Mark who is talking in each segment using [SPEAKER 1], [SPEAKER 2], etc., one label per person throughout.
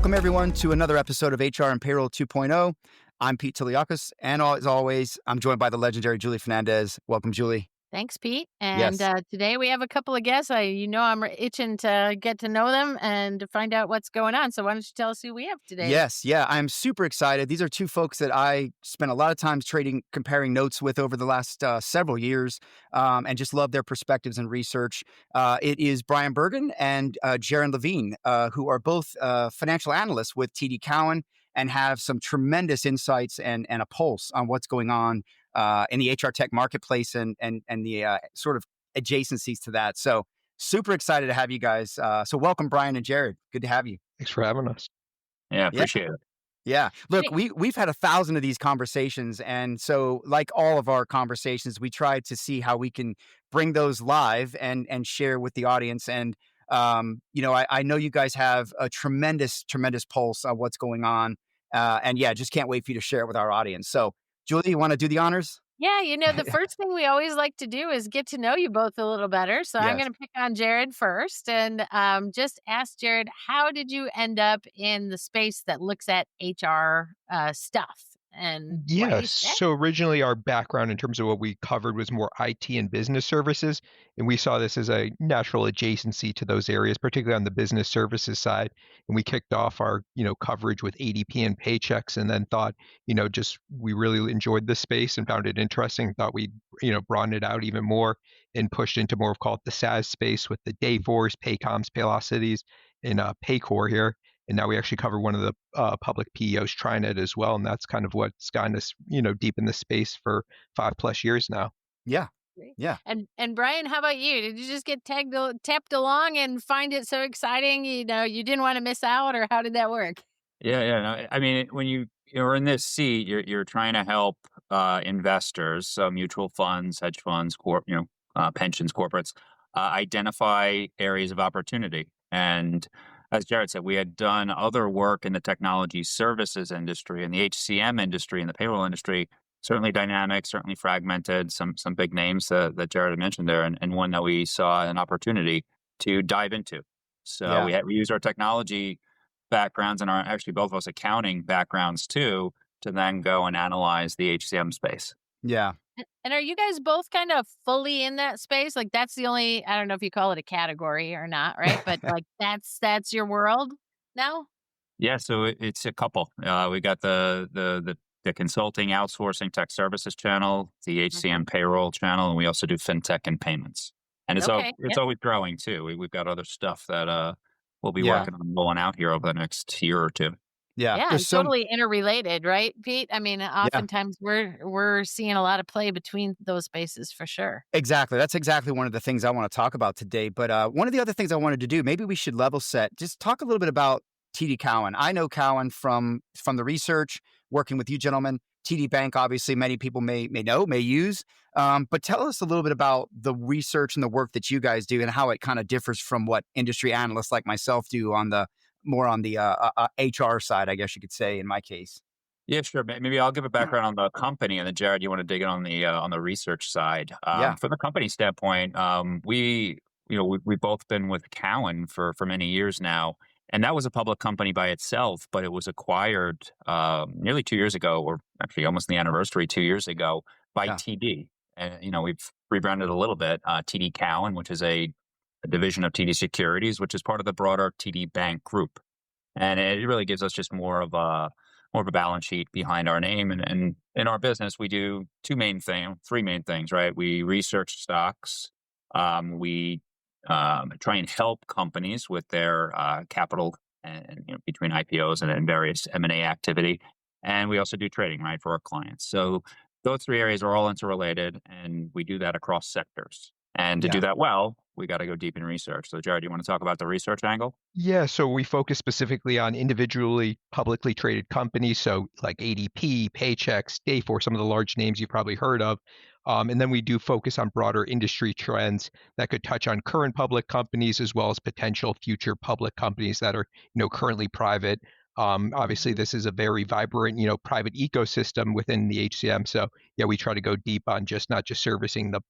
[SPEAKER 1] Welcome, everyone, to another episode of HR and Payroll 2.0. I'm Pete Tiliakis, and as always, I'm joined by the legendary Julie Fernandez. Welcome, Julie.
[SPEAKER 2] Thanks, Pete. And
[SPEAKER 1] Yes.
[SPEAKER 2] today we have a couple of guests. I'm itching to get to know them and to find out what's going on. So why don't you tell us who we have today?
[SPEAKER 1] Yes. Yeah. I'm super excited. These are two folks that I spent a lot of time comparing notes with over the last several years, and just love their perspectives and research. It is Bergin and Jared Levine, who are both financial analysts with TD Cowen and have some tremendous insights and a pulse on what's going on in the HR tech marketplace and the sort of adjacencies to that. So super excited to have you guys. So welcome, Bryan and Jared. Good to have you.
[SPEAKER 3] Thanks for having us.
[SPEAKER 4] Yeah,
[SPEAKER 1] Yeah.
[SPEAKER 4] appreciate it.
[SPEAKER 1] Yeah. Look,
[SPEAKER 2] Hey.
[SPEAKER 1] we've had 1,000 of these conversations. And so like all of our conversations, we try to see how we can bring those live and share with the audience. And, I know you guys have a tremendous pulse on what's going on. And yeah, just can't wait for you to share it with our audience. So Julie, you want to do the honors?
[SPEAKER 2] Yeah, the first thing we always like to do is get to know you both a little better. So I'm
[SPEAKER 1] Yes.
[SPEAKER 2] going to pick on Jared first and just ask Jared, how did you end up in the space that looks at HR stuff? And why do you say?
[SPEAKER 3] So originally our background in terms of what we covered was more IT and business services. And we saw this as a natural adjacency to those areas, particularly on the business services side. And we kicked off our, coverage with ADP and Paychecks and then thought, we really enjoyed this space and found it interesting. Thought we'd, broaden it out even more and pushed into more of called the SaaS space with the Dayforce, Paycoms, Paylocities, and Paycor here. And now we actually cover one of the public PEOs, TriNet, as well. And that's kind of what's gotten us, deep in the space for 5+ years now.
[SPEAKER 1] Yeah.
[SPEAKER 2] Great.
[SPEAKER 1] Yeah.
[SPEAKER 2] And Bryan, how about you? Did you just get tapped along and find it so exciting? You didn't want to miss out, or how did that work?
[SPEAKER 4] Yeah. No, I mean, when you're in this seat, you're trying to help investors, so mutual funds, hedge funds, pensions, corporates, identify areas of opportunity. And as Jared said, we had done other work in the technology services industry, in the HCM industry, in the payroll industry. Certainly dynamic, certainly fragmented. Some big names that Jared had mentioned there, and one that we saw an opportunity to dive into. So
[SPEAKER 1] Yeah.
[SPEAKER 4] we used our technology backgrounds and actually both of us accounting backgrounds too, to then go and analyze the HCM space.
[SPEAKER 1] Yeah.
[SPEAKER 2] And are you guys both kind of fully in that space? Like that's the only, I don't know if you call it a category or not, right? But like that's your world now?
[SPEAKER 4] Yeah, so it's a couple. We got the consulting, outsourcing, tech services channel, the HCM payroll channel, and we also do fintech and payments. And it's
[SPEAKER 2] Okay.
[SPEAKER 4] it's always growing too. We've got other stuff that we'll be
[SPEAKER 1] Yeah.
[SPEAKER 4] working on rolling out here over the next year or two.
[SPEAKER 1] Yeah.
[SPEAKER 2] Yeah,
[SPEAKER 1] There's
[SPEAKER 2] and
[SPEAKER 1] so
[SPEAKER 2] totally interrelated, right, Pete? I mean, oftentimes we're seeing a lot of play between those spaces for sure.
[SPEAKER 1] Exactly. That's exactly one of the things I want to talk about today. But one of the other things I wanted to do, maybe we should level set, just talk a little bit about TD Cowen. I know Cowen from the research, working with you gentlemen. TD Bank, obviously, many people may know, may use. But tell us a little bit about the research and the work that you guys do and how it kind of differs from what industry analysts like myself do on the HR side, I guess you could say, in my case.
[SPEAKER 4] Yeah, sure. Maybe I'll give a background on the company, and then Jared, you want to dig in on the research side.
[SPEAKER 1] Yeah.
[SPEAKER 4] From the company standpoint, we've both been with Cowen for many years now, and that was a public company by itself, but it was acquired nearly 2 years ago, or actually almost the anniversary 2 years ago, by
[SPEAKER 1] Yeah.
[SPEAKER 4] TD. And we've rebranded a little bit, TD Cowen, which is a division of TD Securities, which is part of the broader TD Bank group, and it really gives us just more of a balance sheet behind our name. And in our business, we do three main things, right? We research stocks. We try and help companies with their capital and between IPOs and various M&A activity. And we also do trading, right, for our clients. So those three areas are all interrelated, and we do that across sectors. And to do that well, we got to go deep in research. So, Jared, you want to talk about the research angle?
[SPEAKER 3] Yeah, so we focus specifically on individually publicly traded companies, so like ADP, Paychecks, Dayforce, some of the large names you've probably heard of. And then we do focus on broader industry trends that could touch on current public companies as well as potential future public companies that are, currently private. Obviously, this is a very vibrant, private ecosystem within the HCM. So, yeah, we try to go deep on not just servicing the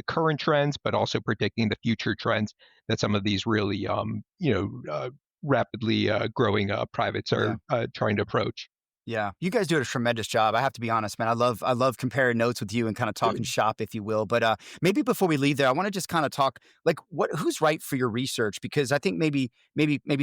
[SPEAKER 3] current trends, but also predicting the future trends that some of these really, rapidly growing privates
[SPEAKER 1] Yeah.
[SPEAKER 3] are trying to approach.
[SPEAKER 1] Yeah, you guys do a tremendous job. I have to be honest, man. I love comparing notes with you and kind of talking shop, if you will. But maybe before we leave there, I want to just kind of talk like who's right for your research, because I think maybe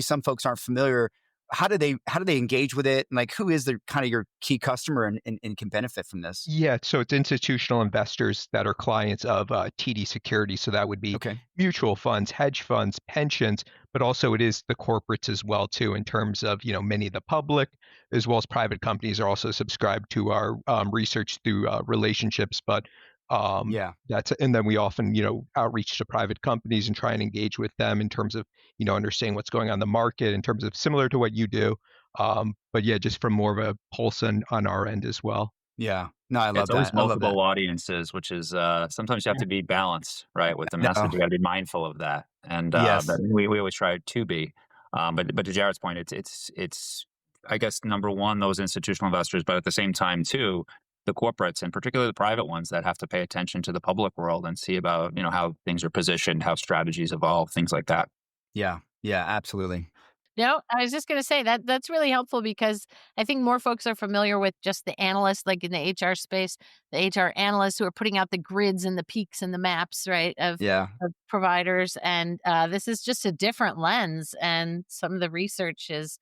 [SPEAKER 1] some folks aren't familiar. How do they engage with it? And like, who is the kind of your key customer and can benefit from this?
[SPEAKER 3] Yeah, so it's institutional investors that are clients of TD Securities. So that would be
[SPEAKER 1] Okay.
[SPEAKER 3] mutual funds, hedge funds, pensions, but also it is the corporates as well too. In terms of many of the public as well as private companies are also subscribed to our research through relationships. But
[SPEAKER 1] Yeah.
[SPEAKER 3] that's and then we often outreach to private companies and try and engage with them in terms of understanding what's going on in the market in terms of similar to what you do. But yeah, just from more of a pulse on our end as well.
[SPEAKER 1] Yeah. No, I
[SPEAKER 4] It's
[SPEAKER 1] love
[SPEAKER 4] always
[SPEAKER 1] that. I love that.
[SPEAKER 4] multiple audiences, which is sometimes you have to be balanced, right, with the
[SPEAKER 1] No.
[SPEAKER 4] message. You got to be mindful of that, and but
[SPEAKER 1] Yes.
[SPEAKER 4] we always try to be. But to Jared's point, it's I guess number one those institutional investors, but at the same time too the corporates and particularly the private ones that have to pay attention to the public world and see about how things are positioned, how strategies evolve, things like that.
[SPEAKER 1] Yeah. Yeah. Absolutely.
[SPEAKER 2] No, I was just going to say that that's really helpful because I think more folks are familiar with just the analysts, like in the HR space, the HR analysts who are putting out the grids and the peaks and the maps, right,
[SPEAKER 1] Yeah.
[SPEAKER 2] of providers. And this is just a different lens, and some of the research is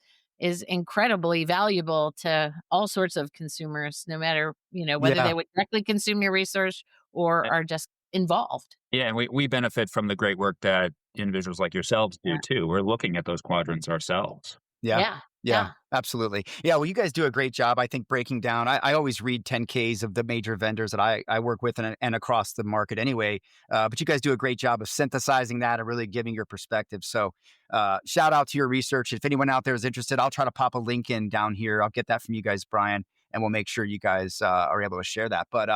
[SPEAKER 2] incredibly valuable to all sorts of consumers, no matter whether
[SPEAKER 1] Yeah.
[SPEAKER 2] they would directly consume your research or are just involved.
[SPEAKER 4] Yeah, and we benefit from the great work that individuals like yourselves do
[SPEAKER 2] Yeah,
[SPEAKER 4] too. We're looking at those quadrants ourselves.
[SPEAKER 1] Yeah.
[SPEAKER 2] yeah,
[SPEAKER 1] Yeah,
[SPEAKER 2] yeah.
[SPEAKER 1] absolutely. Yeah, well, you guys do a great job, I think, breaking down. I always read 10Ks of the major vendors that I work with and across the market anyway. But you guys do a great job of synthesizing that and really giving your perspective. So shout out to your research. If anyone out there is interested, I'll try to pop a link in down here. I'll get that from you guys, Brian, and we'll make sure you guys are able to share that. But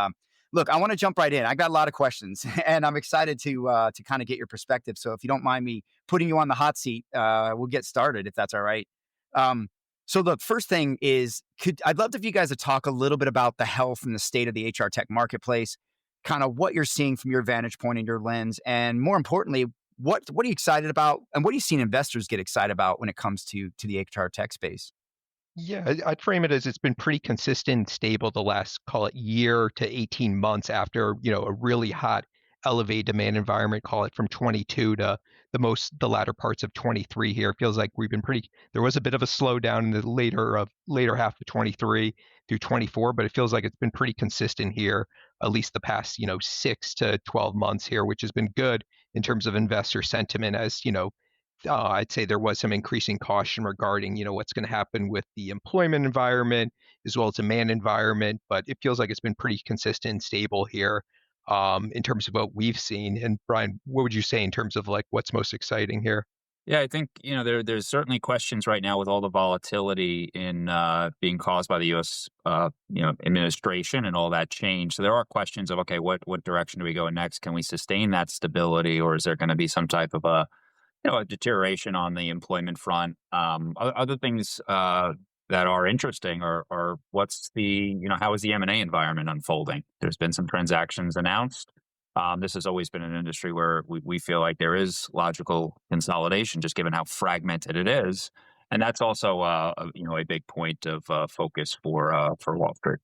[SPEAKER 1] look, I want to jump right in. I got a lot of questions, and I'm excited to kind of get your perspective. So if you don't mind me putting you on the hot seat, we'll get started if that's all right. Um, so look, first thing is, I'd love if you guys to talk a little bit about the health and the state of the HR tech marketplace, kind of what you're seeing from your vantage point and your lens, and more importantly, what are you excited about, and what are you seeing investors get excited about when it comes to the HR tech space?
[SPEAKER 3] Yeah, I'd frame it as it's been pretty consistent and stable the last, call it year to 18 months after, a really hot, elevated demand environment, call it from 22 to the latter parts of 23 here. It feels like there was a bit of a slowdown in the later half of 23 through 24, but it feels like it's been pretty consistent here, at least the past, 6 to 12 months here, which has been good in terms of investor sentiment as, I'd say there was some increasing caution regarding, what's going to happen with the employment environment as well as demand environment. But it feels like it's been pretty consistent and stable here in terms of what we've seen. And Brian, what would you say in terms of like what's most exciting here?
[SPEAKER 4] Yeah, I think there's certainly questions right now with all the volatility in being caused by the U.S. Administration and all that change. So there are questions of okay, what direction do we go next? Can we sustain that stability, or is there going to be some type of a deterioration on the employment front? Other things that are interesting are what's how is the M&A environment unfolding? There's been some transactions announced. This has always been an industry where we feel like there is logical consolidation, just given how fragmented it is, and that's also a big point of focus for Wall Street.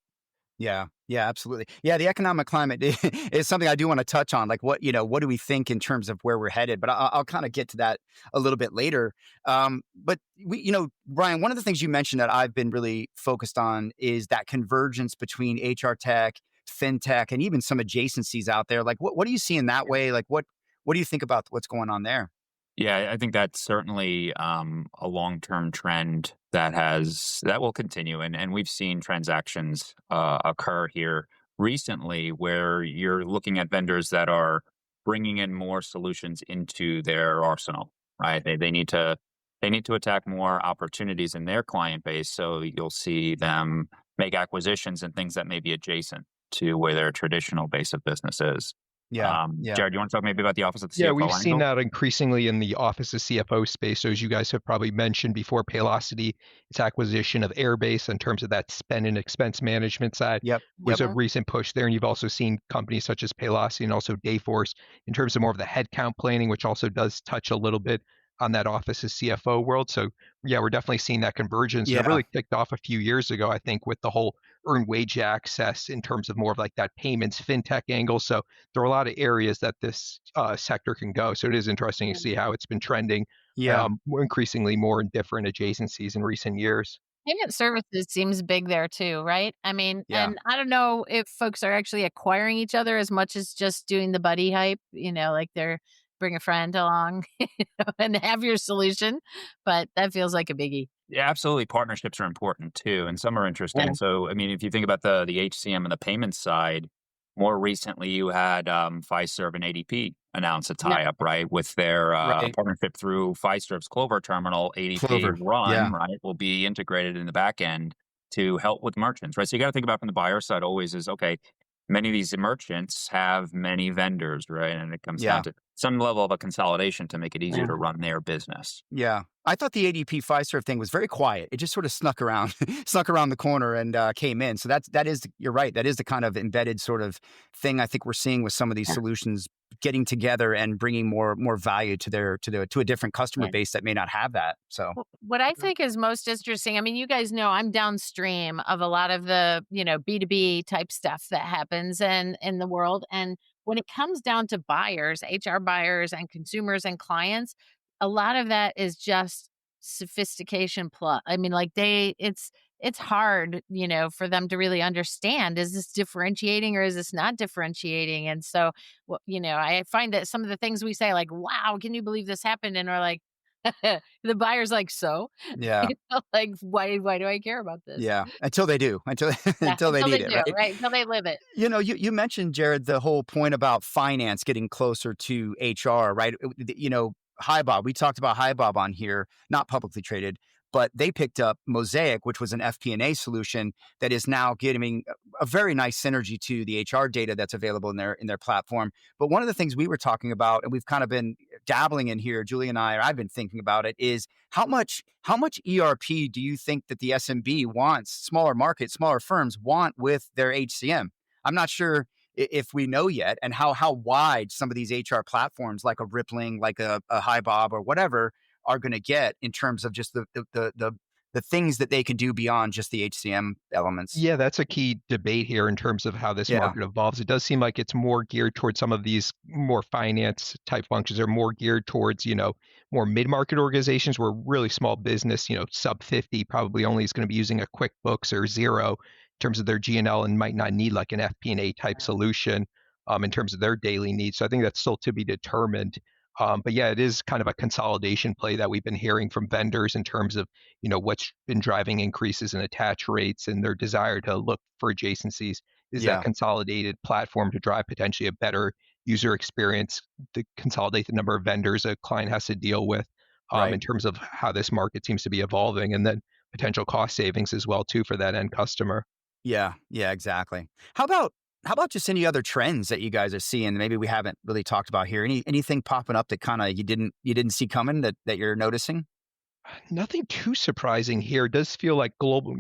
[SPEAKER 1] Yeah, yeah, absolutely. Yeah, the economic climate is something I do want to touch on. Like, what do we think in terms of where we're headed? But I'll kind of get to that a little bit later. But Brian, one of the things you mentioned that I've been really focused on is that convergence between HR tech, fintech, and even some adjacencies out there. Like, what do you see in that way? Like, what do you think about what's going on there?
[SPEAKER 4] Yeah, I think that's certainly a long-term trend that will continue, and we've seen transactions occur here recently where you're looking at vendors that are bringing in more solutions into their arsenal. Right? They need to attack more opportunities in their client base, so you'll see them make acquisitions and things that may be adjacent to where their traditional base of business is.
[SPEAKER 1] Yeah, yeah,
[SPEAKER 4] Jared, you want to talk maybe about the Office of the
[SPEAKER 3] Yeah,
[SPEAKER 4] CFO
[SPEAKER 3] we've seen
[SPEAKER 4] angle?
[SPEAKER 3] that increasingly in the office of CFO space. So as you guys have probably mentioned before, Paylocity, its acquisition of Airbase in terms of that spend and expense management side
[SPEAKER 1] yep,
[SPEAKER 3] was
[SPEAKER 1] yep,
[SPEAKER 3] a recent push there. And you've also seen companies such as Paylocity and also Dayforce in terms of more of the headcount planning, which also does touch a little bit on that office as CFO world. So yeah, we're definitely seeing that convergence, and it
[SPEAKER 1] Yeah.
[SPEAKER 3] really kicked off a few years ago, I think, with the whole earned wage access in terms of more of like that payments fintech angle. So there are a lot of areas that this sector can go. So it is interesting to see how it's been trending
[SPEAKER 1] Yeah.
[SPEAKER 3] more increasingly more in different adjacencies in recent years.
[SPEAKER 2] Payment services seems big there too, right? I mean,
[SPEAKER 1] Yeah.
[SPEAKER 2] and I don't know if folks are actually acquiring each other as much as just doing the buddy hype, like they're bring a friend along, and have your solution, but that feels like a biggie.
[SPEAKER 4] Yeah, absolutely. Partnerships are important too, and some are
[SPEAKER 2] Yeah.
[SPEAKER 4] interesting. So, I mean, if you think about the HCM and the payments side, more recently you had Fiserv and ADP announce a
[SPEAKER 2] Yeah.
[SPEAKER 4] tie-up, right, with their
[SPEAKER 1] Right.
[SPEAKER 4] partnership through Fiserv's Clover terminal. ADP
[SPEAKER 1] Clover.
[SPEAKER 4] Run,
[SPEAKER 1] Yeah.
[SPEAKER 4] right, will be integrated in the back end to help with merchants, right? So you got to think about from the buyer side always is okay. Many of these merchants have many vendors, right, and it comes down
[SPEAKER 1] Yeah.
[SPEAKER 4] to some level of a consolidation to make it easier
[SPEAKER 2] Yeah.
[SPEAKER 4] to run their business.
[SPEAKER 1] Yeah. I thought the ADP Fiserv thing was very quiet. It just sort of snuck around, snuck around the corner and came in. So that is, you're right. That is the kind of embedded sort of thing I think we're seeing with some of these solutions getting together and bringing more value to a different customer
[SPEAKER 2] Yeah.
[SPEAKER 1] base that may not have that. So
[SPEAKER 2] What I think is most interesting, I mean, you guys know I'm downstream of a lot of the, B2B type stuff that happens in the world. And when it comes down to buyers, HR buyers and consumers and clients, a lot of that is just sophistication plus. I mean, like it's hard, for them to really understand, is this differentiating or is this not differentiating? And so, I find that some of the things we say, like, wow, can you believe this happened? And we're like, the buyer's like, "So?"
[SPEAKER 1] yeah,
[SPEAKER 2] Like, "Why do I care about this?"
[SPEAKER 1] yeah. Until they do, until
[SPEAKER 2] Yeah,
[SPEAKER 1] until they
[SPEAKER 2] until they
[SPEAKER 1] need it,
[SPEAKER 2] do,
[SPEAKER 1] right?
[SPEAKER 2] right? Until they live it.
[SPEAKER 1] You mentioned, Jared, the whole point about finance getting closer to HR, right? Hi Bob. We talked about Hi Bob on here, not publicly traded, but they picked up Mosaic, which was an FP&A solution that is now giving a very nice synergy to the HR data that's available in their platform. But one of the things we were talking about, and we've kind of been dabbling in here, Julie and I, or I've been thinking about it, is how much ERP do you think that the SMB wants, smaller markets, smaller firms want with their HCM? I'm not sure if we know yet, and how wide some of these HR platforms like a Rippling, like a HiBob or whatever are going to get in terms of just the things that they can do beyond just the HCM elements.
[SPEAKER 3] Yeah, that's a key debate here in terms of how this
[SPEAKER 1] Yeah,
[SPEAKER 3] market evolves. It does seem like it's more geared towards some of these more finance type functions are more geared towards, more mid-market organizations where really small business, sub 50 probably only is going to be using a QuickBooks or Zero in terms of their G&L and might not need like an FP&A type solution in terms of their daily needs. So I think that's still to be determined. But yeah, it is kind of a consolidation play that we've been hearing from vendors in terms of what's been driving increases in attach rates and their desire to look for adjacencies is that
[SPEAKER 1] yeah,
[SPEAKER 3] consolidated platform to drive potentially a better user experience, to consolidate the number of vendors a client has to deal with in
[SPEAKER 1] right.
[SPEAKER 3] terms of how this market seems to be evolving, and then potential cost savings as well too for that end customer.
[SPEAKER 1] Yeah, yeah, exactly. How about just any other trends that you guys are seeing that maybe we haven't really talked about here? Anything popping up that kind of you didn't see coming that you're noticing?
[SPEAKER 3] Nothing too surprising here. It does feel like global,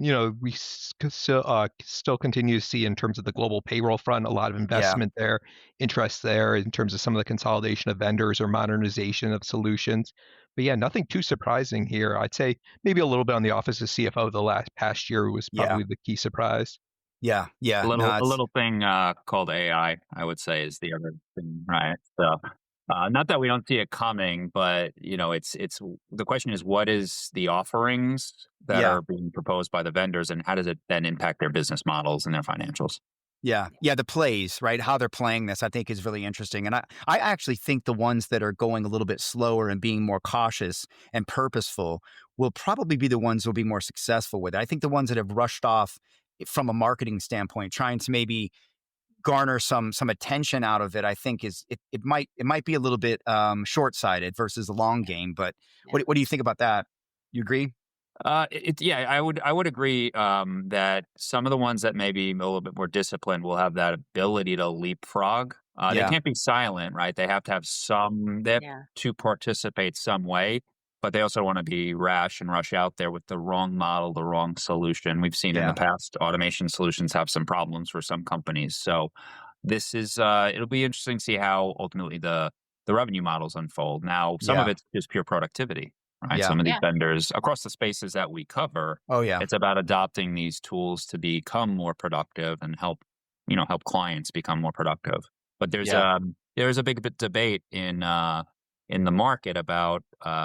[SPEAKER 3] still continue to see in terms of the global payroll front, a lot of
[SPEAKER 1] Yeah,
[SPEAKER 3] investment there, interest there in terms of some of the consolidation of vendors or modernization of solutions. But yeah, nothing too surprising here. I'd say maybe a little bit on the office of CFO the last past year was
[SPEAKER 1] yeah,
[SPEAKER 3] probably the key surprise.
[SPEAKER 1] yeah,
[SPEAKER 4] A
[SPEAKER 1] yeah.
[SPEAKER 4] little
[SPEAKER 1] No,
[SPEAKER 4] a
[SPEAKER 1] it's
[SPEAKER 4] little thing called AI, I would say, is the other thing, right? So, not that we don't see it coming, but it's the question is what is the offerings that
[SPEAKER 1] yeah.
[SPEAKER 4] are being proposed by the vendors, and how does it then impact their business models and their financials?
[SPEAKER 1] Yeah, yeah, the plays, right? How they're playing this, I think, is really interesting. And I actually think the ones that are going a little bit slower and being more cautious and purposeful will probably be the ones who will be more successful with it. I think the ones that have rushed off from a marketing standpoint, trying to maybe garner some attention out of it, I think it might be a little bit short sighted versus the long game. But
[SPEAKER 2] Yeah.
[SPEAKER 1] what do you think about that? You agree?
[SPEAKER 4] Yeah, I would agree that some of the ones that may be a little bit more disciplined will have that ability to leapfrog. They
[SPEAKER 1] Yeah,
[SPEAKER 4] can't be silent, right? They have to have some. They have
[SPEAKER 2] Yeah.
[SPEAKER 4] to participate some way, but they also want to be rash and rush out there with the wrong model, the wrong solution. We've seen in the
[SPEAKER 1] yeah,
[SPEAKER 4] past automation solutions have some problems for some companies. So this is it'll be interesting to see how ultimately the revenue models unfold. Now, some of
[SPEAKER 1] Yeah.
[SPEAKER 4] it's just pure productivity, right?
[SPEAKER 1] Yeah.
[SPEAKER 4] Some of these
[SPEAKER 2] Yeah.
[SPEAKER 4] vendors across the spaces that we cover,
[SPEAKER 1] Oh, yeah.
[SPEAKER 4] it's about adopting these tools to become more productive and help clients become more productive. But
[SPEAKER 1] Yeah.
[SPEAKER 4] there's a big debate in the market about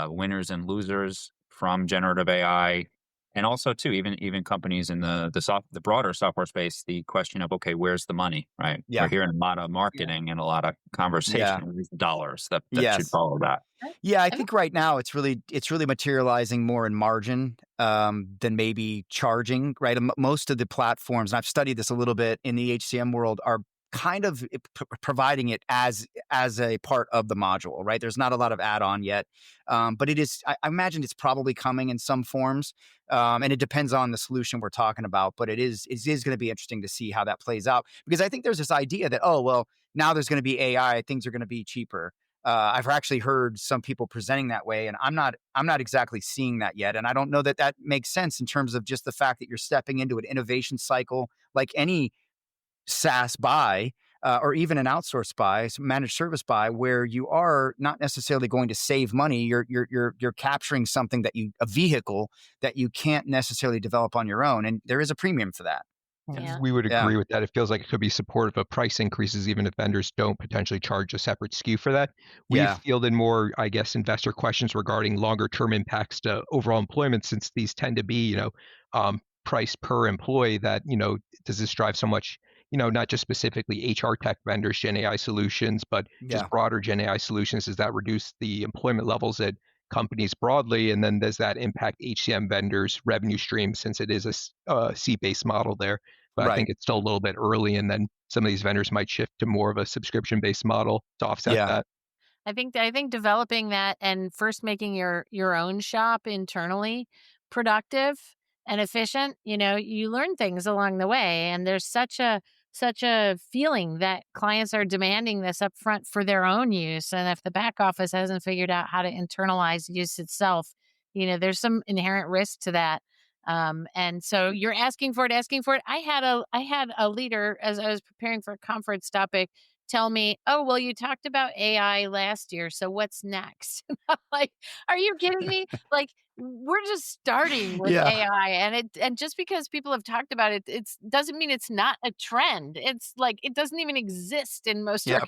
[SPEAKER 4] winners and losers from generative AI, and also too even companies in the broader software space. The question of, okay, where's the money? Right, we're
[SPEAKER 1] Yeah.
[SPEAKER 4] hearing a lot of
[SPEAKER 2] Yeah.
[SPEAKER 4] marketing and a lot of
[SPEAKER 1] Yeah.
[SPEAKER 4] conversation with dollars that should
[SPEAKER 1] Yes.
[SPEAKER 4] follow that.
[SPEAKER 1] Yeah, I
[SPEAKER 2] I think
[SPEAKER 1] think right now it's really materializing more in margin than maybe charging, right? Most of the platforms, and I've studied this a little bit in the HCM world, are kind of providing it as a part of the module, right? There's not a lot of add-on yet, but it is. I imagine it's probably coming in some forms, and it depends on the solution we're talking about. But it is going to be interesting to see how that plays out, because I think there's this idea that, oh well, now there's going to be AI, things are going to be cheaper. I've actually heard some people presenting that way, and I'm not exactly seeing that yet. And I don't know that that makes sense in terms of just the fact that you're stepping into an innovation cycle like any SaaS buy, or even an outsource buy, managed service buy, where you are not necessarily going to save money. You're capturing something a vehicle that you can't necessarily develop on your own, and there is a premium for that.
[SPEAKER 2] yeah.
[SPEAKER 3] We would
[SPEAKER 1] Yeah,
[SPEAKER 3] agree with that. It feels like it could be supportive of price increases, even if vendors don't potentially charge a separate SKU for that. We've
[SPEAKER 1] yeah,
[SPEAKER 3] fielded more, I guess, investor questions regarding longer term impacts to overall employment, since these tend to be, price per employee. That, does this drive so much, not just specifically HR tech vendors, Gen AI solutions, but
[SPEAKER 1] yeah.
[SPEAKER 3] just broader Gen AI solutions? Does that reduce the employment levels at companies broadly? And then does that impact HCM vendors' revenue stream, since it is a seat-based model there? But I
[SPEAKER 1] Right.
[SPEAKER 3] think it's still a little bit early, and then some of these vendors might shift to more of a subscription-based model to offset
[SPEAKER 1] Yeah,
[SPEAKER 3] that.
[SPEAKER 2] I think developing that and first making your own shop internally productive and efficient, you learn things along the way, and there's such a feeling that clients are demanding this up front for their own use, and if the back office hasn't figured out how to internalize use itself, there's some inherent risk to that. And so you're asking for it, asking for it. I had a leader, as I was preparing for a conference topic, tell me, "Oh, well, you talked about AI last year, so what's next?" And I'm like, "Are you kidding me? Like, we're just starting with
[SPEAKER 1] yeah,
[SPEAKER 2] AI, and just because people have talked about it, it's doesn't mean it's not a trend. It's like it doesn't even exist in most
[SPEAKER 1] yeah,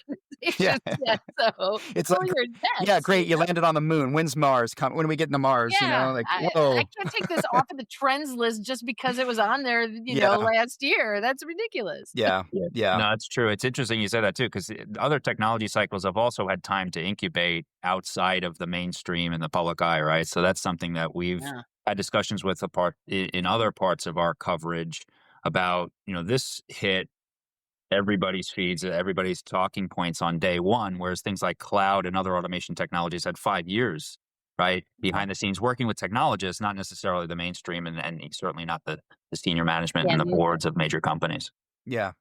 [SPEAKER 1] yeah.
[SPEAKER 2] organizations yet. So
[SPEAKER 1] It's
[SPEAKER 2] roll
[SPEAKER 1] like,
[SPEAKER 2] your
[SPEAKER 1] yeah,
[SPEAKER 2] bets,
[SPEAKER 1] great, you landed on the moon. When's Mars come? When are we getting to Mars?
[SPEAKER 2] Yeah,
[SPEAKER 1] Like,
[SPEAKER 2] I
[SPEAKER 1] whoa,
[SPEAKER 2] can't take this off of the trends list just because it was on there,
[SPEAKER 1] yeah,
[SPEAKER 2] last year. That's ridiculous.
[SPEAKER 1] yeah,
[SPEAKER 4] Yeah.
[SPEAKER 1] yeah,
[SPEAKER 4] No, that's true. It's interesting you say that too, because other technology cycles have also had time to incubate outside of the mainstream and the public eye, right? So that's something that we've
[SPEAKER 2] Yeah.
[SPEAKER 4] had discussions with in other parts of our coverage about, this hit everybody's feeds, everybody's talking points on day one, whereas things like cloud and other automation technologies had 5 years, right?
[SPEAKER 2] Yeah.
[SPEAKER 4] Behind the scenes working with technologists, not necessarily the mainstream, and certainly not the senior management
[SPEAKER 2] Yeah,
[SPEAKER 4] and the boards of major companies.
[SPEAKER 1] yeah.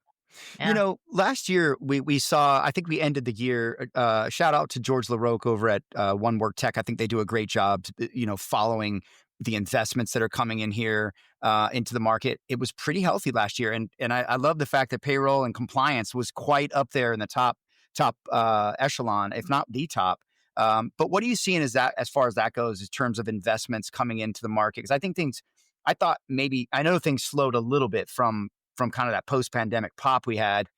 [SPEAKER 2] yeah.
[SPEAKER 1] Last year we saw. I think we ended the year. Shout out to George LaRoque over at One Work Tech. I think they do a great job, following the investments that are coming in here into the market. It was pretty healthy last year, and I love the fact that payroll and compliance was quite up there in the top echelon, if not the top. But what are you seeing as far as that goes in terms of investments coming into the market? Because I think things. I thought maybe I know things slowed a little bit from kind of that post-pandemic pop we had.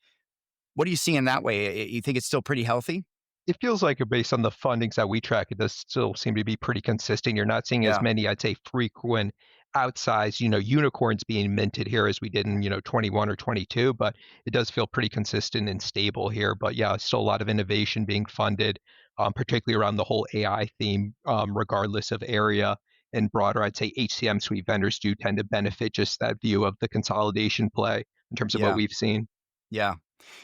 [SPEAKER 1] What do you see in that way? You think it's still pretty healthy?
[SPEAKER 3] It feels like, based on the fundings that we track, it does still seem to be pretty consistent. You're not seeing as
[SPEAKER 1] Yeah,
[SPEAKER 3] many, I'd say, frequent outsized, unicorns being minted here as we did in, 21 or 22, but it does feel pretty consistent and stable here. But yeah, still a lot of innovation being funded, particularly around the whole AI theme, regardless of area and broader. I'd say HCM suite vendors do tend to benefit just that view of the consolidation play in terms of what
[SPEAKER 1] yeah,
[SPEAKER 3] we've seen.
[SPEAKER 1] yeah.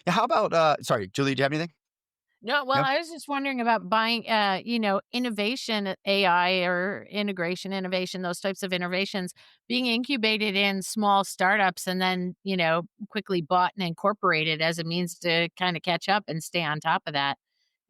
[SPEAKER 1] Yeah, how about, sorry, Julie, do you have anything?
[SPEAKER 2] No, well,
[SPEAKER 1] No?
[SPEAKER 2] I was just wondering about buying, innovation, AI or integration innovation, those types of innovations being incubated in small startups and then, quickly bought and incorporated as a means to kind of catch up and stay on top of that.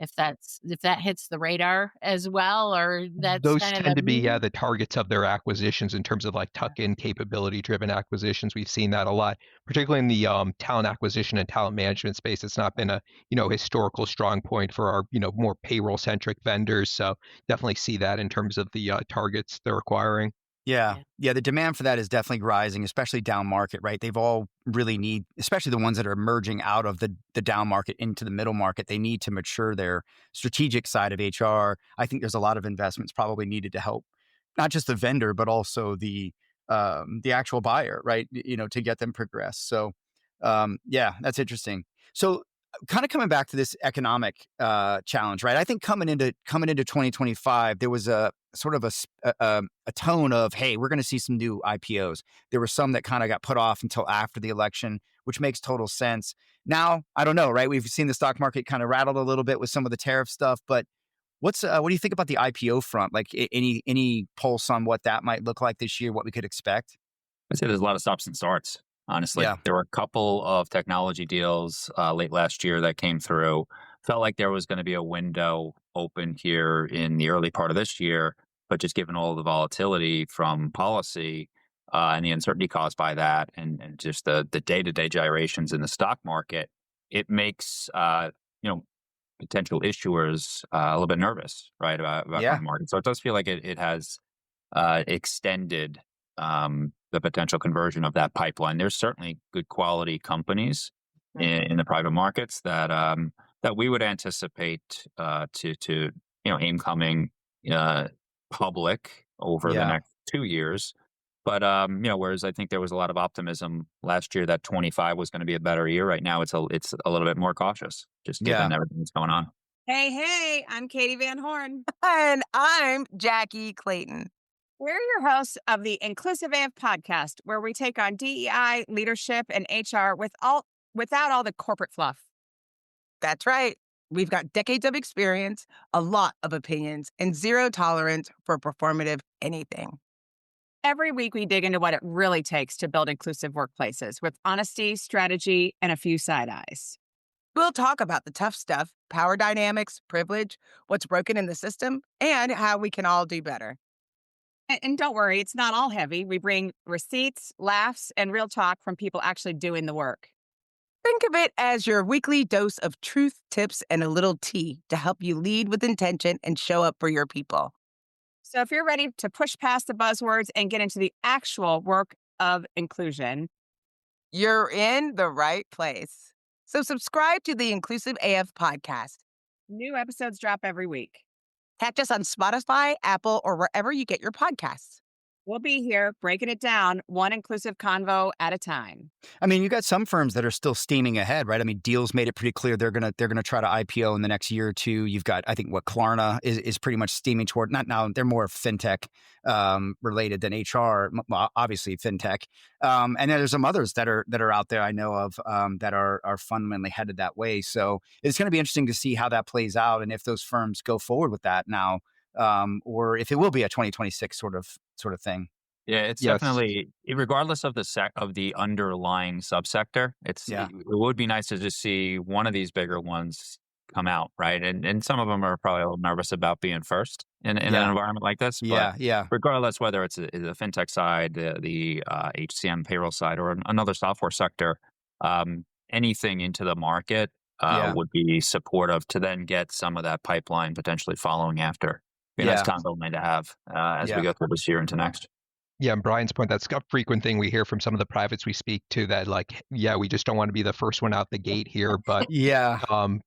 [SPEAKER 2] if that hits the radar as well, or that's
[SPEAKER 3] Those
[SPEAKER 2] kind of the
[SPEAKER 3] tend to be, yeah, the targets of their acquisitions in terms of like tuck-in capability-driven acquisitions. We've seen that a lot, particularly in the talent acquisition and talent management space. It's not been a historical strong point for our more payroll-centric vendors. So definitely see that in terms of the targets they're acquiring.
[SPEAKER 1] Yeah.
[SPEAKER 2] yeah.
[SPEAKER 1] Yeah, the demand for that is definitely rising, especially down market, right? They've all really need, especially the ones that are emerging out of the down market into the middle market, they need to mature their strategic side of HR. I think there's a lot of investments probably needed to help not just the vendor, but also the actual buyer, right? To get them progressed. So yeah, that's interesting. So kind of coming back to this economic challenge, right? I think coming into 2025, there was a sort of a tone of, hey, we're going to see some new IPOs. There were some that kind of got put off until after the election, which makes total sense. Now, I don't know, right? We've seen the stock market kind of rattled a little bit with some of the tariff stuff, but what do you think about the IPO front? Like any pulse on what that might look like this year? What we could expect?
[SPEAKER 4] I'd say there's a lot of stops and starts. Honestly,
[SPEAKER 1] Yeah,
[SPEAKER 4] there were a couple of technology deals late last year that came through. Felt like there was going to be a window open here in the early part of this year, but just given all the volatility from policy and the uncertainty caused by that, and just the day to day gyrations in the stock market, it makes potential issuers a little bit nervous, right, about going
[SPEAKER 1] yeah,
[SPEAKER 4] to market. So it does feel like it has extended the potential conversion of that pipeline. There's certainly good quality companies in the private markets that we would anticipate to aim coming uh, public over the
[SPEAKER 1] yeah,
[SPEAKER 4] next 2 years. But whereas I think there was a lot of optimism last year that 25 was going to be a better year. Right now, it's a little bit more cautious, just given
[SPEAKER 1] yeah.
[SPEAKER 4] everything that's going on.
[SPEAKER 5] Hey, hey, I'm Katie Van Horn. And I'm Jackie Clayton. We're your hosts of the Inclusive AF podcast, where we take on DEI, leadership, and HR without all the corporate fluff. That's right. We've got decades of experience, a lot of opinions, and zero tolerance for performative anything. Every week, we dig into what it really takes to build inclusive workplaces with honesty, strategy, and a few side eyes. We'll talk about the tough stuff, power dynamics, privilege, what's broken in the system, and how we can all do better. And don't worry, it's not all heavy. We bring receipts, laughs, and real talk from people actually doing the work. Think of it as your weekly dose of truth, tips, and a little tea to help you lead with intention and show up for your people. So if you're ready to push past the buzzwords and get into the actual work of inclusion, you're in the right place. So subscribe to the Inclusive AF podcast. New episodes drop every week. Catch us on Spotify, Apple, or wherever you get your podcasts. We'll be here breaking it down one inclusive convo at a time.
[SPEAKER 1] I mean, you got some firms that are still steaming ahead, right? I mean, Deal's made it pretty clear they're gonna try to IPO in the next year or two. You've got, I think, what Klarna is pretty much steaming toward. Not now, they're more fintech related than HR. Well, obviously fintech, and then there's some others that are out there I know of that are fundamentally headed that way. So it's going to be interesting to see how that plays out and if those firms go forward with that now, or if it will be a 2026 sort of thing.
[SPEAKER 4] Yeah, it's
[SPEAKER 3] Yes.
[SPEAKER 4] definitely regardless of the underlying subsector,
[SPEAKER 1] Yeah,
[SPEAKER 4] it would be nice to just see one of these bigger ones come out, right? And some of them are probably a little nervous about being first in an
[SPEAKER 1] yeah,
[SPEAKER 4] environment like this, but
[SPEAKER 1] yeah, yeah,
[SPEAKER 4] regardless whether it's the fintech side, the HCM payroll side, or another software sector, anything into the market
[SPEAKER 1] yeah,
[SPEAKER 4] would be supportive to then get some of that pipeline potentially following after. Be a nice
[SPEAKER 1] yeah,
[SPEAKER 4] combo line to have as we
[SPEAKER 1] yeah,
[SPEAKER 4] go through this year into next.
[SPEAKER 3] Yeah, and Brian's point, that's a frequent thing we hear from some of the privates we speak to that like, yeah, we just don't want to be the first one out the gate here. But
[SPEAKER 1] yeah,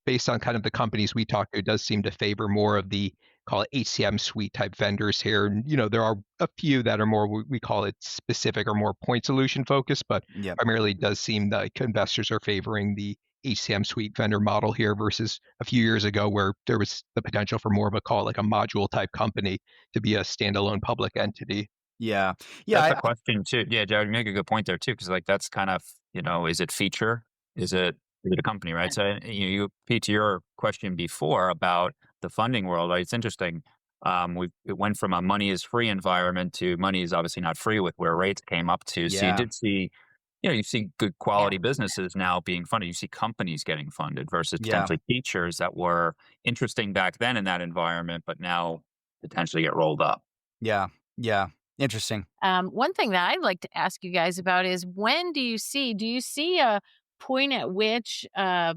[SPEAKER 3] based on kind of the companies we talk to, it does seem to favor more of the call it HCM suite type vendors here. And, there are a few that are more, we call it specific or more point solution focused, but
[SPEAKER 1] yeah,
[SPEAKER 3] primarily it does seem like investors are favoring the HCM suite vendor model here versus a few years ago where there was the potential for more of a call it like a module type company to be a standalone public entity.
[SPEAKER 1] yeah, yeah.
[SPEAKER 4] That's a question too. Yeah, Jared, you make a good point there too, because like that's kind of is it feature? Is it a company, right? So Pete, to your question before about the funding world, right? It's interesting. It went from a money is free environment to money is obviously not free with where rates came up to. So you
[SPEAKER 1] Yeah,
[SPEAKER 4] did see you see good
[SPEAKER 2] Yeah.
[SPEAKER 4] quality businesses now being funded. You see companies getting funded versus
[SPEAKER 1] Yeah.
[SPEAKER 4] potentially teachers that were interesting back then in that environment, but now potentially get rolled up.
[SPEAKER 1] Yeah. Yeah. Interesting.
[SPEAKER 2] One thing that I'd like to ask you guys about is when do you see a point at which a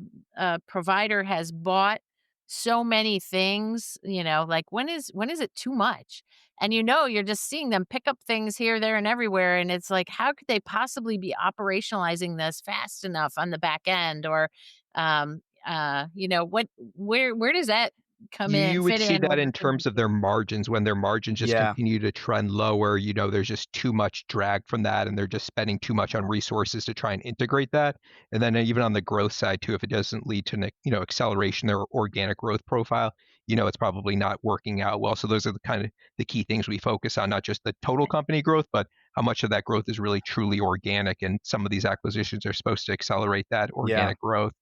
[SPEAKER 2] provider has bought so many things, like when is it too much? And you're just seeing them pick up things here, there, and everywhere. And it's like, how could they possibly be operationalizing this fast enough on the back end? Or where does that come in,
[SPEAKER 3] You would
[SPEAKER 2] fit
[SPEAKER 3] see
[SPEAKER 2] in
[SPEAKER 3] that
[SPEAKER 2] with
[SPEAKER 3] in
[SPEAKER 2] the
[SPEAKER 3] terms of
[SPEAKER 2] synergy?
[SPEAKER 3] their margins. When their margins just
[SPEAKER 1] Yeah.
[SPEAKER 3] continue to trend lower, there's just too much drag from that, and they're just spending too much on resources to try and integrate that. And then even on the growth side too, if it doesn't lead to acceleration or organic growth profile, it's probably not working out well. So those are the kind of the key things we focus on, not just the total company growth, but how much of that growth is really truly organic. And some of these acquisitions are supposed to accelerate that
[SPEAKER 1] Yeah.
[SPEAKER 3] organic growth.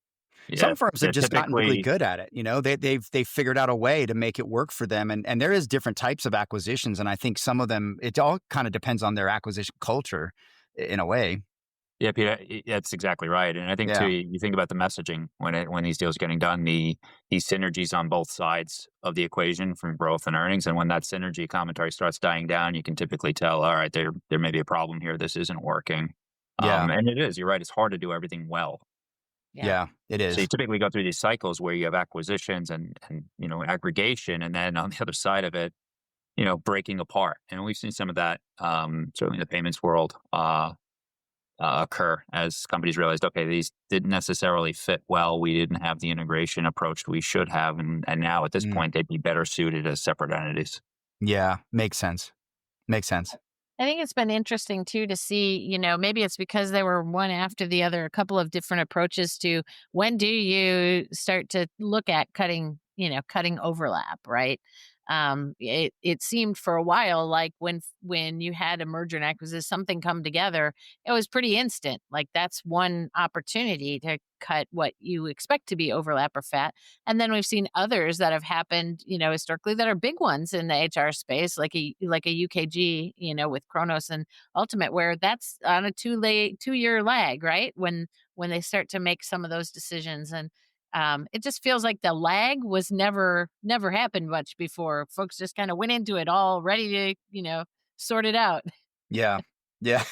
[SPEAKER 1] Some
[SPEAKER 4] Yeah.
[SPEAKER 1] firms have
[SPEAKER 4] Yeah.
[SPEAKER 1] just gotten really
[SPEAKER 4] Typically,
[SPEAKER 1] good at it. They've figured out a way to make it work for them. And there is different types of acquisitions. And I think some of them, it all kind of depends on their acquisition culture in a way.
[SPEAKER 4] yeah, Peter, that's exactly right. And I think too,
[SPEAKER 1] Yeah.
[SPEAKER 4] you think about the messaging when these deals are getting done, these synergies on both sides of the equation from growth and earnings. And when that synergy commentary starts dying down, you can typically tell, all right, there may be a problem here. This isn't working.
[SPEAKER 1] Yeah.
[SPEAKER 4] And it is. You're right. It's hard to do everything well.
[SPEAKER 2] Yeah.
[SPEAKER 1] Yeah. It
[SPEAKER 4] So you
[SPEAKER 1] is.
[SPEAKER 4] typically go through these cycles where you have acquisitions and aggregation, and then on the other side of it, breaking apart. And we've seen some of that certainly in the payments world. Occur as companies realized, okay, these didn't necessarily fit well. We didn't have the integration approach we should have, and now at this
[SPEAKER 1] Mm.
[SPEAKER 4] point, they'd be better suited as separate entities.
[SPEAKER 1] Yeah. Makes sense. Makes sense.
[SPEAKER 2] I think it's been interesting too to see, maybe it's because they were one after the other, a couple of different approaches to when do you start to look at cutting overlap, right? It seemed for a while like when you had a merger and acquisition, something come together, it was pretty instant. Like that's one opportunity to cut what you expect to be overlap or fat. And then we've seen others that have happened, historically that are big ones in the HR space, like a UKG, with Kronos and Ultimate, where that's on a 2-year lag, right? When they start to make some of those decisions. And it just feels like the lag was never happened much before. Folks just kind of went into it all ready to, sort it out.
[SPEAKER 1] Yeah. Yeah.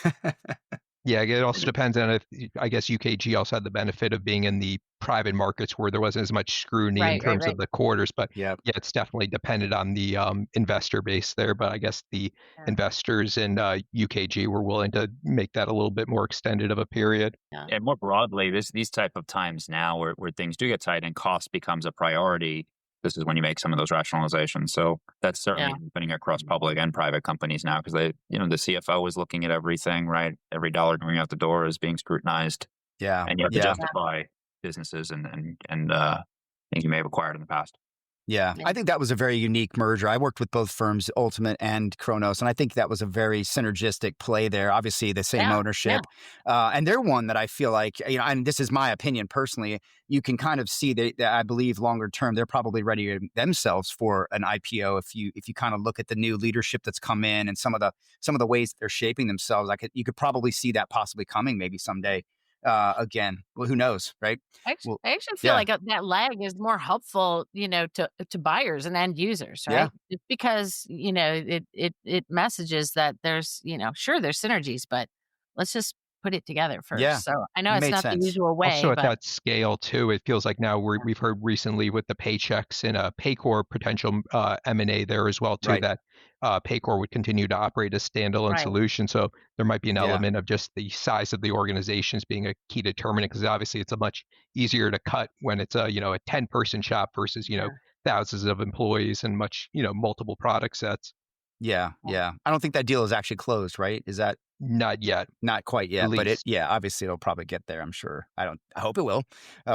[SPEAKER 3] Yeah, it also depends on if I guess UKG also had the benefit of being in the private markets where there wasn't as much scrutiny in
[SPEAKER 2] Right, right,
[SPEAKER 3] terms of
[SPEAKER 2] right.
[SPEAKER 3] the quarters, but
[SPEAKER 1] Yep.
[SPEAKER 3] yeah, it's definitely dependent on the investor base there. But I guess the
[SPEAKER 2] Yeah,
[SPEAKER 3] investors in UKG were willing to make that a little bit more extended of a period.
[SPEAKER 2] yeah,
[SPEAKER 4] And more broadly, these type of times now where things do get tight and cost becomes a priority. This is when you make some of those rationalizations. So that's
[SPEAKER 2] yeah,
[SPEAKER 4] certainly happening across public and private companies now because the CFO is looking at everything, right? Every dollar going out the door is being scrutinized,
[SPEAKER 1] Yeah.
[SPEAKER 4] and you have to
[SPEAKER 1] Yeah.
[SPEAKER 2] yeah,
[SPEAKER 4] justify businesses and things you may have acquired in the past.
[SPEAKER 1] Yeah,
[SPEAKER 2] yeah,
[SPEAKER 1] I think that was a very unique merger. I worked with both firms, Ultimate and Kronos, and I think that was a very synergistic play there. Obviously, the same
[SPEAKER 2] yeah, yeah,
[SPEAKER 1] ownership, and they're one that I feel like and this is my opinion personally. You can kind of see that I believe longer term they're probably ready themselves for an IPO. If you kind of look at the new leadership that's come in and some of the ways that they're shaping themselves, you could probably see that possibly coming maybe someday. Again, well, who knows, right? Well,
[SPEAKER 2] I actually feel
[SPEAKER 1] yeah,
[SPEAKER 2] like, that lag is more helpful, to buyers and end users,
[SPEAKER 1] yeah,
[SPEAKER 2] right? Just because, it messages that there's, sure, there's synergies, but let's just put it together
[SPEAKER 1] yeah,
[SPEAKER 2] first. So, I know it's
[SPEAKER 1] made
[SPEAKER 2] not the
[SPEAKER 1] sense.
[SPEAKER 2] usual way,
[SPEAKER 3] Also at
[SPEAKER 2] but
[SPEAKER 3] that scale too, it feels like now we've heard recently with the Paychecks and Paycor potential M&A there as well too
[SPEAKER 1] Right.
[SPEAKER 3] that Paycor would continue to operate as standalone
[SPEAKER 2] right,
[SPEAKER 3] solution. So there might be an
[SPEAKER 1] Yeah.
[SPEAKER 3] element of just the size of the organizations being a key determinant because obviously it's a much easier to cut when it's a 10-person shop versus
[SPEAKER 2] yeah,
[SPEAKER 3] thousands of employees and much multiple product sets.
[SPEAKER 1] Yeah,
[SPEAKER 2] yeah,
[SPEAKER 1] yeah. I don't think that deal is actually closed, right? Is that
[SPEAKER 3] Not yet,
[SPEAKER 1] not quite
[SPEAKER 3] at
[SPEAKER 1] yet? But
[SPEAKER 3] least.
[SPEAKER 1] obviously it'll probably get there. I'm sure. I hope it will.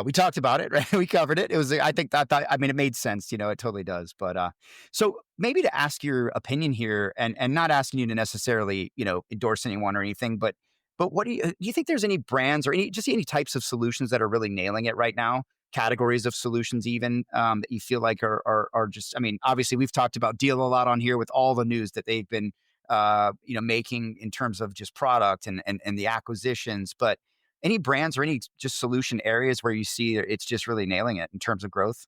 [SPEAKER 1] We talked about it, right? We covered it. It was. I mean, it made sense. It totally does. But so maybe to ask your opinion here, and not asking you to necessarily, endorse anyone or anything, but what do you think? There's any brands or any types of solutions that are really nailing it right now? Categories of solutions, even that you feel like are just. I mean, obviously we've talked about Deal a lot on here with all the news that they've been making in terms of just product and the acquisitions. But any brands or any just solution areas where you see it's just really nailing it in terms of growth?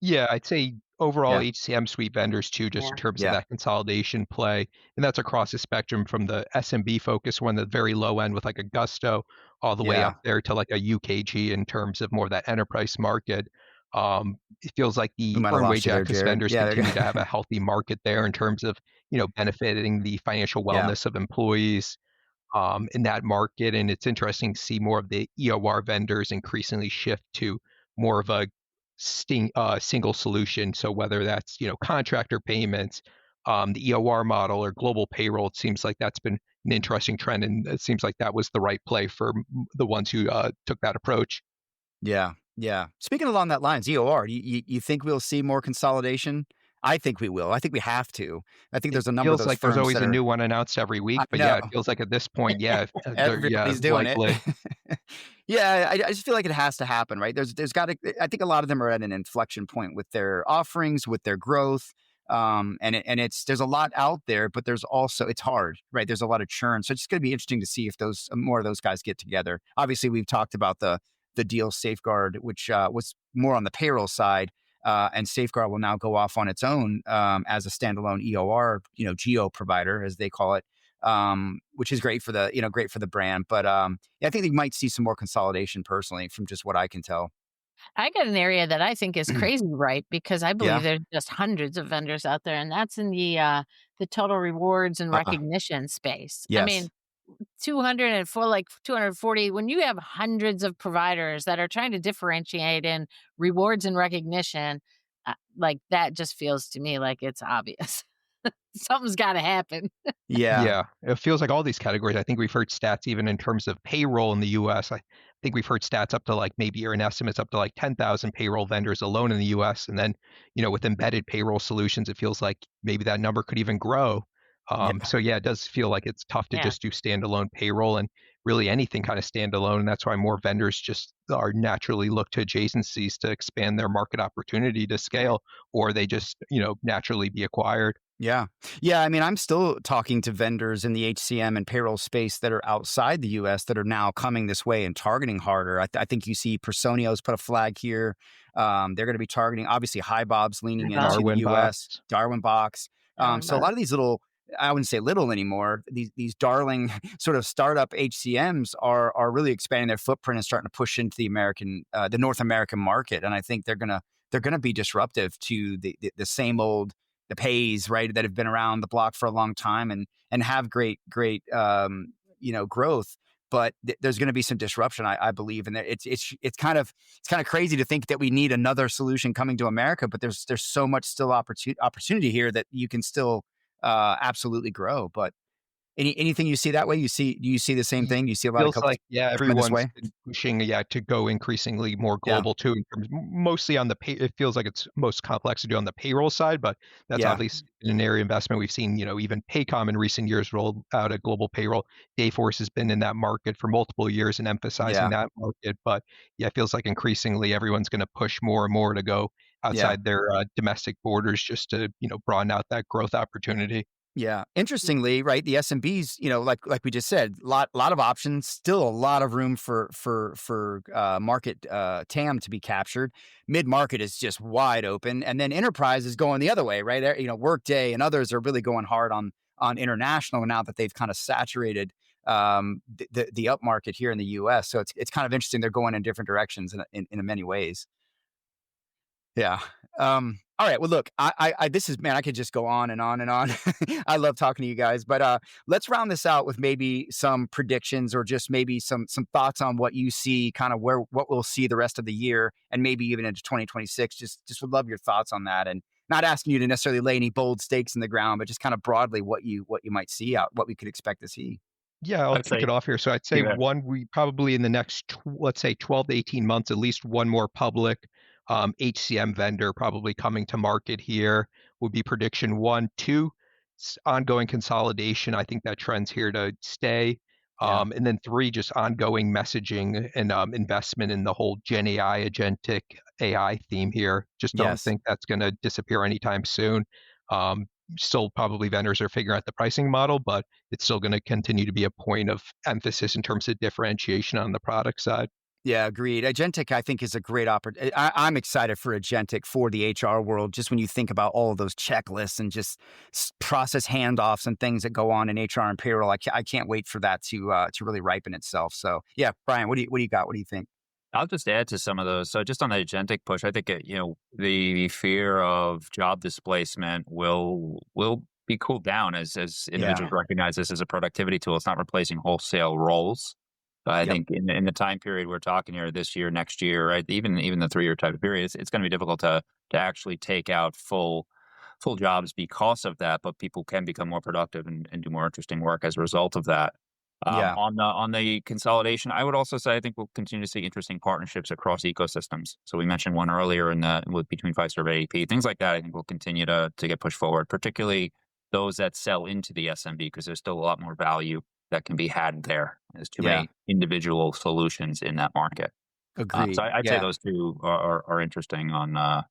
[SPEAKER 3] Yeah, I'd say overall
[SPEAKER 1] Yeah,
[SPEAKER 3] HCM suite vendors too, just in
[SPEAKER 2] Yeah.
[SPEAKER 3] terms of
[SPEAKER 1] yeah,
[SPEAKER 3] that consolidation play. And that's across the spectrum from the SMB focus one, the very low end with like a Gusto, all the way
[SPEAKER 1] yeah.
[SPEAKER 3] up there to like a UKG in terms of more of that enterprise market. It feels like
[SPEAKER 1] We
[SPEAKER 3] the
[SPEAKER 1] might have
[SPEAKER 3] earned
[SPEAKER 1] lost
[SPEAKER 3] wage
[SPEAKER 1] you there,
[SPEAKER 3] access
[SPEAKER 1] Jared.
[SPEAKER 3] vendors
[SPEAKER 1] Yeah,
[SPEAKER 3] continue to have a healthy market there in terms of, benefiting the financial
[SPEAKER 1] yeah,
[SPEAKER 3] wellness of employees in that market. And it's interesting to see more of the EOR vendors increasingly shift to more of a single solution. So whether that's contractor payments, the EOR model, or global payroll, it seems like that's been an interesting trend, and it seems like that was the right play for the ones who took that approach.
[SPEAKER 1] yeah, yeah. Speaking along that lines, EOR, you think we'll see more consolidation? I think we will. I think we have to. I think
[SPEAKER 3] It
[SPEAKER 1] there's a number of
[SPEAKER 3] feels
[SPEAKER 1] those
[SPEAKER 3] like there's
[SPEAKER 1] firms
[SPEAKER 3] always
[SPEAKER 1] that
[SPEAKER 3] a
[SPEAKER 1] are.
[SPEAKER 3] new one announced every
[SPEAKER 1] I
[SPEAKER 3] week, but yeah,
[SPEAKER 1] know.
[SPEAKER 3] it feels like at this point, yeah, yeah,
[SPEAKER 1] Everybody's doing it.
[SPEAKER 3] likely.
[SPEAKER 1] Yeah, I just feel like it has to happen, right? There's got to. I think a lot of them are at an inflection point with their offerings, with their growth, and there's a lot out there, but there's also it's hard, right? There's a lot of churn, so it's going to be interesting to see if those more of those guys get together. Obviously, we've talked about the deal Safeguard, which was more on the payroll side. And Safeguard will now go off on its own as a standalone EOR, geo provider, as they call it, which is great for the brand. But yeah, I think you might see some more consolidation personally, from just what I can tell.
[SPEAKER 2] I got an area that I think is crazy right because I believe
[SPEAKER 1] Yeah.
[SPEAKER 2] there's just hundreds of vendors out there, and that's in the total rewards and
[SPEAKER 1] Uh,
[SPEAKER 2] recognition space. I
[SPEAKER 1] yes.
[SPEAKER 2] mean, 204, like 240, when you have hundreds of providers that are trying to differentiate in rewards and recognition, like that just feels to me like it's obvious. Something's got to happen.
[SPEAKER 1] Yeah.
[SPEAKER 3] Yeah, it feels like all these categories. I think we've heard stats even in terms of payroll in the US. I think we've heard stats up to like maybe or an estimates up to like 10,000 payroll vendors alone in the US. And then, with embedded payroll solutions, it feels like maybe that number could even grow.
[SPEAKER 1] Yeah.
[SPEAKER 3] So yeah, it does feel like it's tough to
[SPEAKER 2] Yeah.
[SPEAKER 3] just do standalone payroll and really anything kind of standalone. And that's why more vendors just are naturally look to adjacencies to expand their market opportunity to scale, or they just, naturally be acquired.
[SPEAKER 1] Yeah. Yeah. I mean, I'm still talking to vendors in the HCM and payroll space that are outside the US that are now coming this way and targeting harder. I think you see Personio's put a flag here. They're going to be targeting, obviously, High Bob's leaning
[SPEAKER 2] Bob,
[SPEAKER 1] into the
[SPEAKER 3] Darwin
[SPEAKER 1] US,
[SPEAKER 3] box.
[SPEAKER 1] Darwin Box.
[SPEAKER 2] Darwin
[SPEAKER 1] So a
[SPEAKER 2] Bob.
[SPEAKER 1] lot of these little, I wouldn't say little anymore. These darling sort of startup HCMs are really expanding their footprint and starting to push into the North American market. And I think they're gonna be disruptive to the same old the pays, right, that have been around the block for a long time and have great growth. But there's going to be some disruption, I believe, and it's kind of crazy to think that we need another solution coming to America. But there's so much still opportunity here that you can still absolutely grow. But anything you see that way, do you see the same
[SPEAKER 3] Ye
[SPEAKER 1] thing? Do you see a lot of
[SPEAKER 3] Feels
[SPEAKER 1] companies
[SPEAKER 3] like, yeah,
[SPEAKER 1] coming this
[SPEAKER 3] everyone's
[SPEAKER 1] way?
[SPEAKER 3] been pushing, yeah, to go increasingly more
[SPEAKER 1] Yeah,
[SPEAKER 3] global too, in terms mostly on the pay it feels like it's most complex to do on the payroll side, but that's
[SPEAKER 1] yeah,
[SPEAKER 3] obviously an area of investment. We've seen, even Paycom in recent years roll out a global payroll. Dayforce has been in that market for multiple years and emphasizing
[SPEAKER 1] yeah,
[SPEAKER 3] that market, but yeah, it feels like increasingly everyone's gonna push more and more to go
[SPEAKER 1] yeah.
[SPEAKER 3] outside their, domestic borders just to, broaden out that growth opportunity.
[SPEAKER 1] Yeah. Interestingly, right, the SMBs, like we just said, lot of options, still a lot of room for market TAM to be captured. Mid market is just wide open, and then enterprise is going the other way, right? Workday and others are really going hard on international now that they've kind of saturated the up market here in the U.S. So it's kind of interesting. They're going in different directions in many ways. Yeah. All right. Well, look, this is, man, I could just go on and on and on. I love talking to you guys, but let's round this out with maybe some predictions or just maybe some thoughts on what you see, kind of what we'll see the rest of the year and maybe even into 2026. Just would love your thoughts on that, and not asking you to necessarily lay any bold stakes in the ground, but just kind of broadly what you might see out, what we could expect to see.
[SPEAKER 3] Yeah, I'll
[SPEAKER 4] I'd
[SPEAKER 3] kick it
[SPEAKER 4] say
[SPEAKER 3] off here. So I'd say
[SPEAKER 4] yeah.
[SPEAKER 3] one, we probably in the next, let's say 12 to 18 months, at least one more public HCM vendor probably coming to market here would be prediction one. Two, ongoing consolidation. I think that trend's here to stay.
[SPEAKER 1] Yeah.
[SPEAKER 3] And then three, just ongoing messaging and investment in the whole Gen AI, agentic AI theme here. Just don't
[SPEAKER 1] Yes.
[SPEAKER 3] think that's going to disappear anytime soon. still probably vendors are figuring out the pricing model, but it's still going to continue to be a point of emphasis in terms of differentiation on the product side.
[SPEAKER 1] Yeah, agreed. Agentic, I think, is a great opportunity. I'm excited for agentic for the HR world. Just when you think about all of those checklists and just process handoffs and things that go on in HR and payroll, I can't wait for that to really ripen itself. So, yeah, Brian, what do you got? What do you think?
[SPEAKER 4] I'll just add to some of those. So just on the agentic push, I think the fear of job displacement will be cooled down as
[SPEAKER 1] Yeah.
[SPEAKER 4] individuals recognize this as a productivity tool. It's not replacing wholesale roles. I
[SPEAKER 1] Yep.
[SPEAKER 4] think in the time period we're talking here, this year, next year, right? Even the 3 year type of period, it's going to be difficult to actually take out full jobs because of that. But people can become more productive and do more interesting work as a result of that.
[SPEAKER 1] Yeah.
[SPEAKER 4] On the consolidation, I would also say I think we'll continue to see interesting partnerships across ecosystems. So we mentioned one earlier in the with between Fiserv and ADP, things like that. I think will continue to get pushed forward, particularly those that sell into the SMB because there's still a lot more value that can be had there. There's too
[SPEAKER 1] Yeah.
[SPEAKER 4] many individual solutions in that market. So
[SPEAKER 1] Agreed.
[SPEAKER 4] I'd say
[SPEAKER 1] Yeah.
[SPEAKER 4] those two are interesting on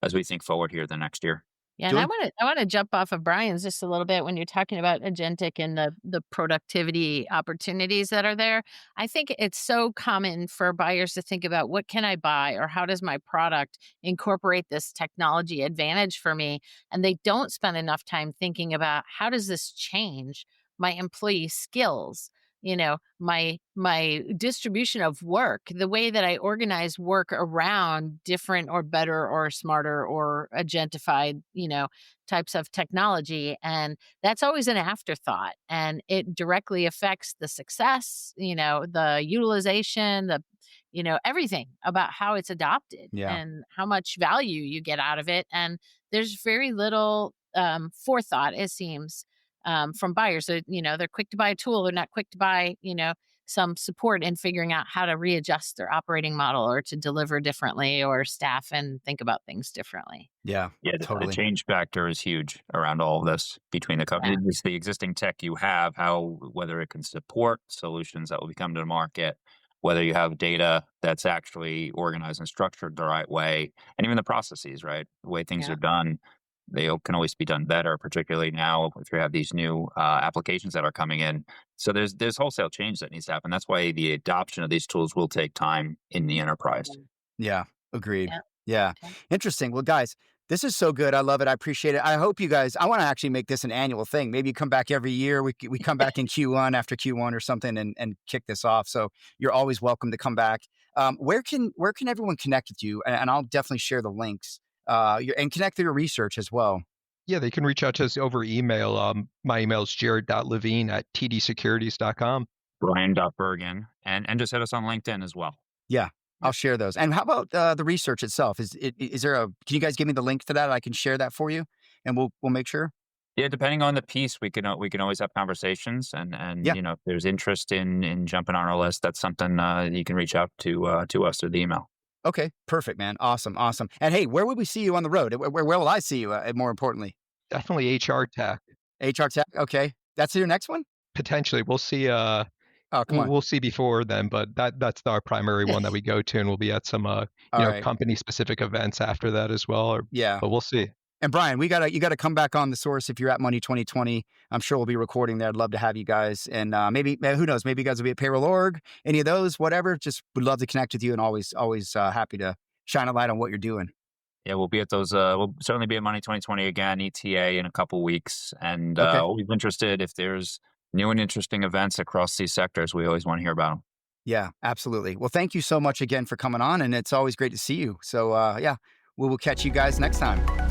[SPEAKER 4] as we think forward here the next year.
[SPEAKER 2] Yeah, and
[SPEAKER 1] Julie?
[SPEAKER 2] I wanna jump off of Brian's just a little bit when you're talking about agentic and the productivity opportunities that are there. I think it's so common for buyers to think about what can I buy or how does my product incorporate this technology advantage for me, and they don't spend enough time thinking about how does this change my employee skills, my distribution of work, the way that I organize work around different or better or smarter or agentified, types of technology. And that's always an afterthought. And it directly affects the success, the utilization, everything about how it's adopted
[SPEAKER 1] Yeah.
[SPEAKER 2] and how much value you get out of it. And there's very little forethought, it seems, from buyers. So, they're quick to buy a tool. They're not quick to buy, some support in figuring out how to readjust their operating model or to deliver differently or staff and think about things differently.
[SPEAKER 1] Yeah.
[SPEAKER 4] Yeah, the
[SPEAKER 1] Totally.
[SPEAKER 4] change factor is huge around all of this between the
[SPEAKER 2] Yeah.
[SPEAKER 4] company, just the existing tech you have, how whether it can support solutions that will be coming to the market, whether you have data that's actually organized and structured the right way, and even the processes, right? The way things
[SPEAKER 2] Yeah.
[SPEAKER 4] are done, can always be done better, particularly now if you have these new applications that are coming in. So there's wholesale change that needs to happen. That's why the adoption of these tools will take time in the enterprise.
[SPEAKER 1] Yeah, agreed.
[SPEAKER 2] Yeah.
[SPEAKER 1] Yeah.
[SPEAKER 2] Yeah.
[SPEAKER 1] Interesting. Well, guys, this is so good. I love it. I appreciate it. I hope you guys, I want to actually make this an annual thing. Maybe you come back every year. We come back in Q1 after Q1 or something and kick this off. So you're always welcome to come back. Where can everyone connect with you? And I'll definitely share the links. And connect through your research as well.
[SPEAKER 3] Yeah, they can reach out to us over email. My email is jared.levine@tdsecurities.com.
[SPEAKER 4] Brian.Bergin and just hit us on LinkedIn as well.
[SPEAKER 1] Yeah,
[SPEAKER 4] Yeah.
[SPEAKER 1] I'll share those. And how about the research itself? Is there a? Can you guys give me the link to that? I can share that for you, and we'll make sure.
[SPEAKER 4] Yeah, depending on the piece, we can always have conversations, and
[SPEAKER 1] Yeah.
[SPEAKER 4] if there's interest in jumping on our list, that's something you can reach out to us through the email.
[SPEAKER 1] Okay. Perfect, man. Awesome. Awesome. And hey, where would we see you on the road? Where will I see you? More importantly,
[SPEAKER 3] Definitely HR tech.
[SPEAKER 1] HR Tech. Okay, that's your next one.
[SPEAKER 3] Potentially, we'll see.
[SPEAKER 1] Oh, come on.
[SPEAKER 3] We'll see before then, but that's our primary one that we go to, and we'll be at some
[SPEAKER 1] All right.
[SPEAKER 3] company specific events after that as well.
[SPEAKER 1] Yeah.
[SPEAKER 3] But we'll see.
[SPEAKER 1] And Brian, you gotta come back on the source if you're at Money 2020. I'm sure we'll be recording there. I'd love to have you guys. And maybe who knows? Maybe you guys will be at Payroll Org, any of those, whatever. Just would love to connect with you, and always happy to shine a light on what you're doing.
[SPEAKER 4] Yeah, we'll be at those. We'll certainly be at Money 2020 again, ETA in a couple weeks, and
[SPEAKER 1] Okay.
[SPEAKER 4] always interested if there's new and interesting events across these sectors. We always want to hear about them.
[SPEAKER 1] Yeah, absolutely. Well, thank you so much again for coming on, and it's always great to see you. So yeah, we will catch you guys next time.